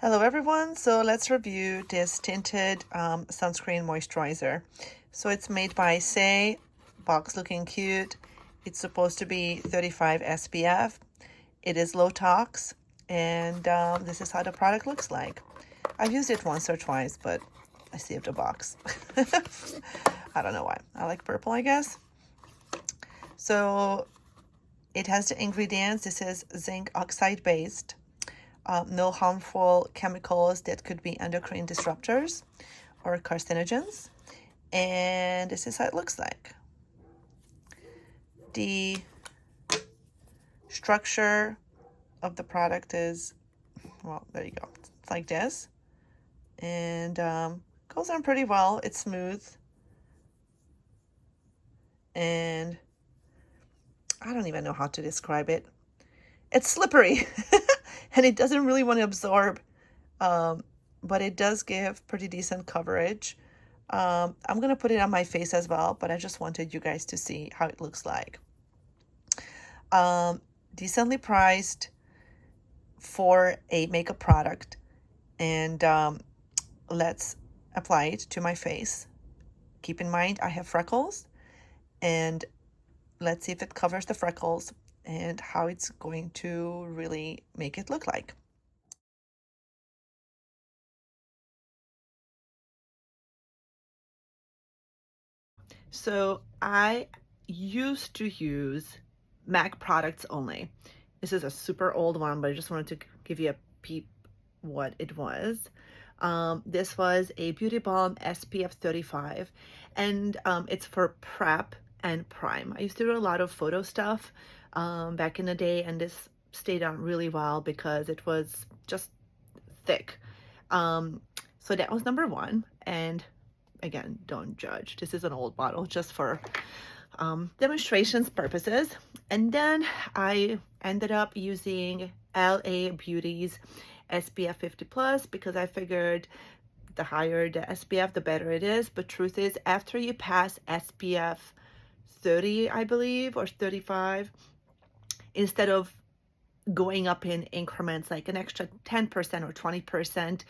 Hello everyone, so let's review this tinted sunscreen moisturizer. So it's made by Saie, box looking cute. It's supposed to be 35 SPF. It is low tox, and this is how the product looks like. I've used it once or twice, but I saved a box. I don't know why. I like purple, I guess. So it has the ingredients. This is zinc oxide based. No harmful chemicals that could be endocrine disruptors or carcinogens. And this is how it looks like. The structure of the product is, well, there you go. It's like this. And goes on pretty well. It's smooth. And I don't even know how to describe it. It's slippery. And it doesn't really want to absorb, but it does give pretty decent coverage. I'm going to put it on my face as well, but I just wanted you guys to see how it looks like. Decently priced for a makeup product. And let's apply it to my face. Keep in mind, I have freckles. And let's see if it covers the freckles and how it's going to really make it look like. So I used to use MAC products only. This is a super old one, but I just wanted to give you a peep what it was. This was a Beauty Balm SPF 35, and it's for prep and prime. I used to do a lot of photo stuff back in the day, and this stayed on really well because it was just thick. So that was number one. And again, don't judge. This is an old bottle just for demonstrations purposes. And then I ended up using LA Beauty's SPF 50 plus because I figured the higher the SPF, the better it is. But truth is, after you pass SPF 30, I believe, or 35, instead of going up in increments like an extra 10% or 20%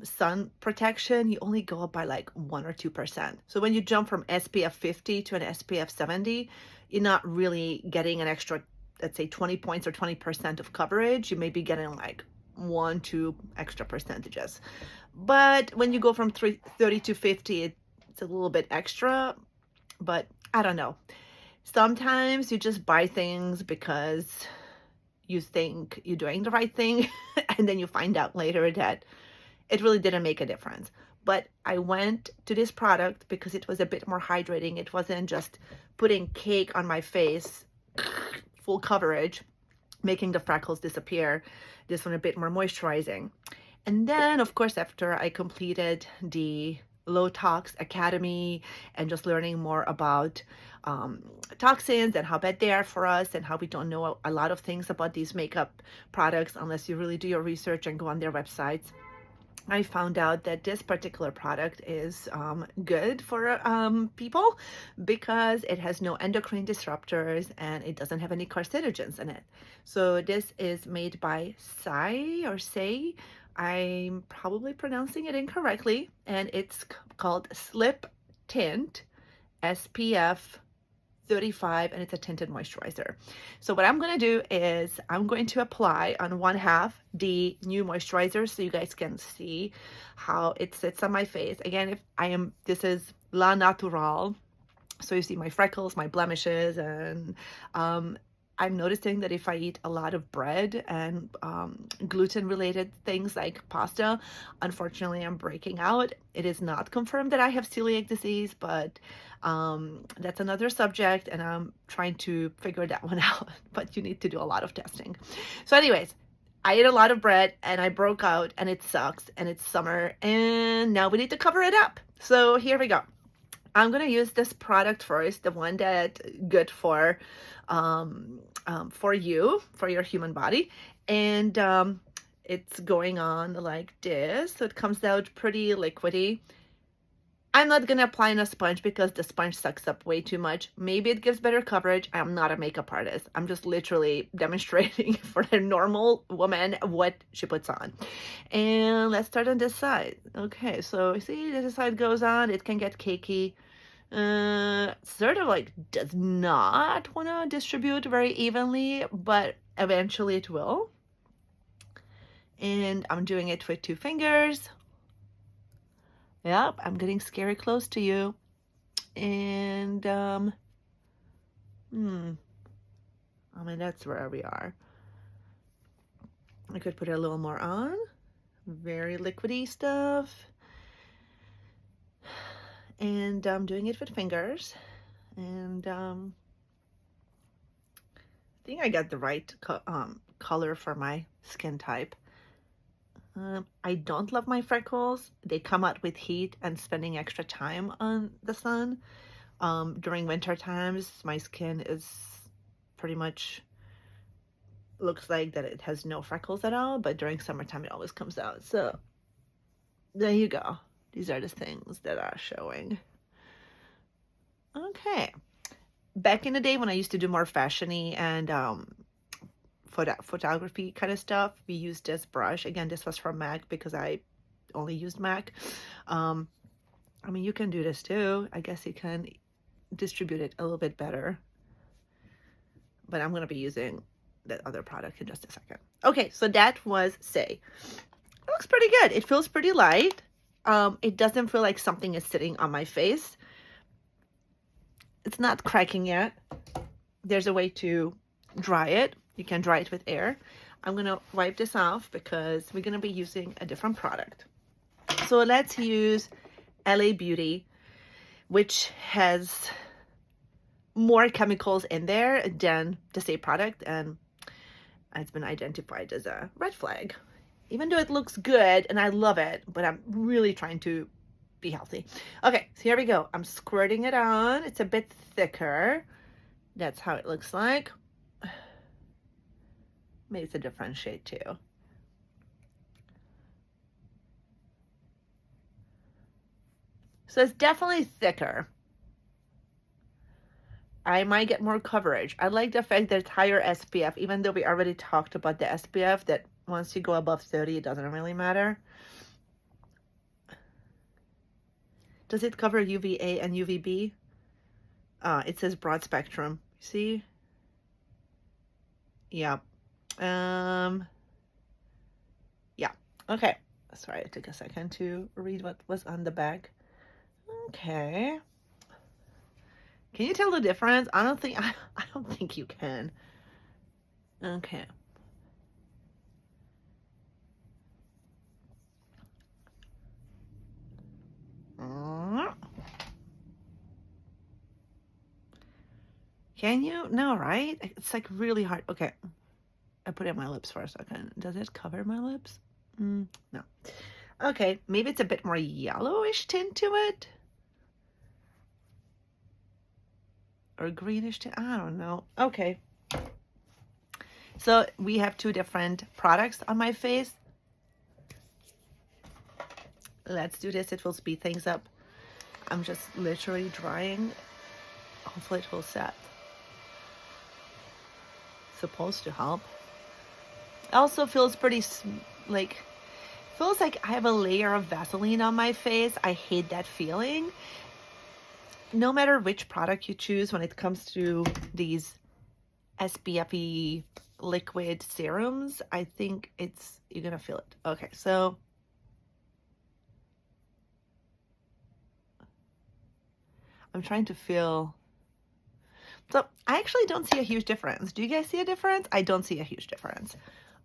sun protection, you only go up by like 1 or 2%. So when you jump from SPF 50 to an SPF 70, you're not really getting an extra, let's say 20 points or 20% of coverage. You may be getting like 1, 2 extra percentages. But when you go from 30 to 50, it's a little bit extra, but I don't know. Sometimes you just buy things because you think you're doing the right thing, and then you find out later that it really didn't make a difference. But I went to this product because it was a bit more hydrating. It wasn't just putting cake on my face, full coverage, making the freckles disappear. This one a bit more moisturizing. And then, of course, after I completed the low-tox academy and just learning more about toxins and how bad they are for us and how we don't know a lot of things about these makeup products unless you really do your research and go on their websites, I found out that this particular product is good for people because it has no endocrine disruptors and it doesn't have any carcinogens in it. So this is made by Saie or Saie. I'm probably pronouncing it incorrectly, and it's called Slip Tint SPF 35, and it's a tinted moisturizer. So what I'm going to do is I'm going to apply on one half the new moisturizer so you guys can see how it sits on my face. Again, this is La Natural, so you see my freckles, my blemishes, and I'm noticing that if I eat a lot of bread and gluten-related things like pasta, unfortunately, I'm breaking out. It is not confirmed that I have celiac disease, but that's another subject, and I'm trying to figure that one out. But you need to do a lot of testing. So anyways, I ate a lot of bread, and I broke out, and it sucks, and it's summer, and now we need to cover it up. So here we go. I'm going to use this product first, the one that's good for you, for your human body. And it's going on like this. So it comes out pretty liquidy. I'm not going to apply in a sponge because the sponge sucks up way too much. Maybe it gives better coverage. I'm not a makeup artist. I'm just literally demonstrating for a normal woman what she puts on. And let's start on this side. Okay, so see, this side goes on. It can get cakey. Sort of like does not want to distribute very evenly, but eventually it will. And I'm doing it with 2 fingers. Yep, I'm getting scary close to you. And, I mean, that's where we are. I could put a little more on. Very liquidy stuff. And I'm doing it with fingers. And, I think I got the right color for my skin type. I don't love my freckles. They come out with heat and spending extra time on the sun. During winter times, my skin is pretty much looks like that it has no freckles at all, but during summertime it always comes out. So there you go. These are the things that are showing. Okay. Back in the day when I used to do more fashion-y and photography kind of stuff, we used this brush. Again, this was from MAC because I only used MAC. I mean, you can do this too. I guess you can distribute it a little bit better, but I'm going to be using that other product in just a second. Okay, so that was Saie. It looks pretty good. It feels pretty light. It doesn't feel like something is sitting on my face. It's not cracking yet. There's a way to dry it. You can dry it with air. I'm going to wipe this off because we're going to be using a different product. So let's use LA Beauty, which has more chemicals in there than the Saie product, and it's been identified as a red flag. Even though it looks good and I love it, but I'm really trying to be healthy. Okay, so here we go. I'm squirting it on. It's a bit thicker. That's how it looks like. Maybe it's a different shade too. So it's definitely thicker. I might get more coverage. I like the fact that it's higher SPF, even though we already talked about the SPF, that once you go above 30, it doesn't really matter. Does it cover UVA and UVB? It says broad spectrum. See? Yeah. Yeah. Okay. Sorry, it took a second to read what was on the back. Okay. Can you tell the difference? I don't think you can. Okay. Can you? No, right? It's like really hard. Okay. I put it on my lips for a second. Does it cover my lips? No. Okay. Maybe it's a bit more yellowish tint to it. Or greenish tint. I don't know. Okay. So we have 2 different products on my face. Let's do this. It will speed things up. I'm just literally drying. Hopefully it will set. Supposed to help. Also feels pretty feels like I have a layer of Vaseline on my face. I hate that feeling. No matter which product you choose when it comes to these SPF-y liquid serums, I think you're gonna feel it. Okay, so I'm trying to feel. So I actually don't see a huge difference. Do you guys see a difference? I don't see a huge difference.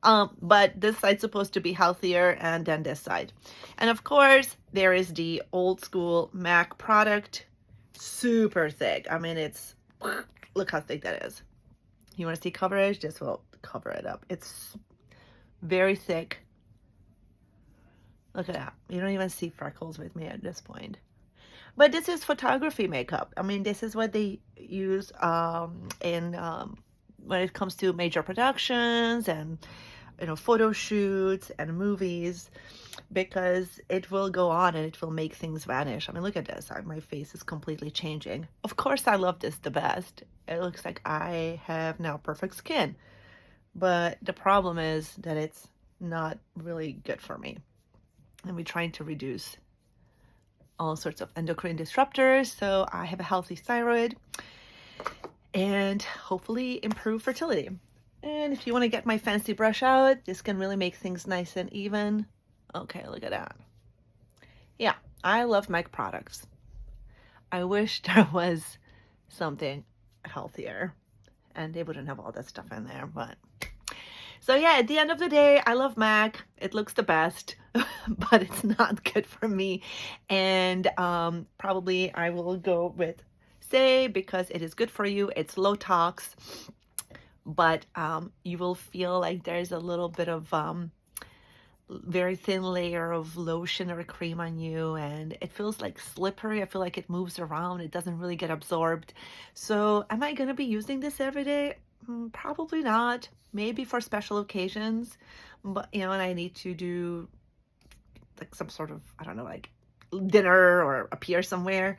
But this side's supposed to be healthier and then this side. And of course, there is the old school MAC product. Super thick. I mean, look how thick that is. You want to see coverage? This will cover it up. It's very thick. Look at that. You don't even see freckles with me at this point. But this is photography makeup. I mean, this is what they use when it comes to major productions and photo shoots and movies, because it will go on and it will make things vanish. I mean, look at this. My face is completely changing. Of course, I love this the best. It looks like I have now perfect skin. But the problem is that it's not really good for me. And we're trying to reduce all sorts of endocrine disruptors, so I have a healthy thyroid and hopefully improve fertility. And if you want to get my fancy brush out, this can really make things nice and even. Okay, look at that. Yeah, I love MAC products. I wish there was something healthier and they wouldn't have all that stuff in there, but so yeah, at the end of the day, I love MAC. It looks the best, but it's not good for me. And probably I will go with Saie because it is good for you. It's low tox, but you will feel like there's a little bit of very thin layer of lotion or cream on you, and it feels like slippery. I feel like it moves around. It doesn't really get absorbed. So am I going to be using this every day? Probably not. Maybe for special occasions, but and I need to do like some sort of, I don't know, like dinner or appear somewhere.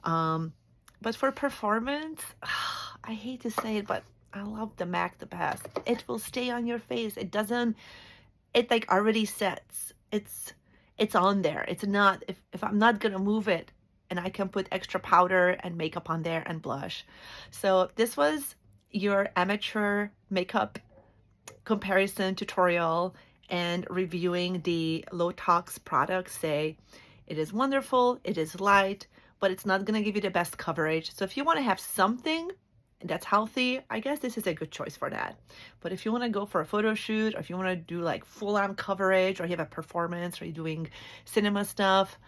But for performance, I hate to say it, but I love the MAC the best. It will stay on your face. It doesn't, it like already sets. It's on there. It's not, if I'm not gonna move it, and I can put extra powder and makeup on there and blush. So this was your amateur makeup comparison tutorial and reviewing the low tox product. Saie it is wonderful, it is light, but it's not going to give you the best coverage. So if you want to have something that's healthy, I guess this is a good choice for that. But if you want to go for a photo shoot, or if you want to do like full-on coverage, or you have a performance, or you're doing cinema stuff,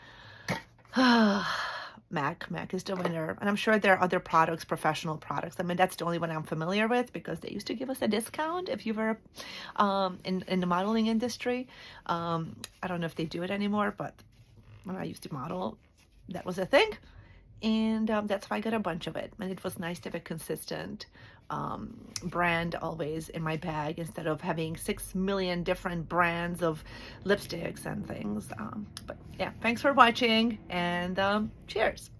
MAC is the winner. And I'm sure there are other products, professional products. I mean, that's the only one I'm familiar with because they used to give us a discount if you were in the modeling industry. I don't know if they do it anymore, but when I used to model, that was a thing. And that's why I got a bunch of it. And it was nice to have a consistent brand always in my bag instead of having 6 million different brands of lipsticks and things. But yeah, thanks for watching, and cheers.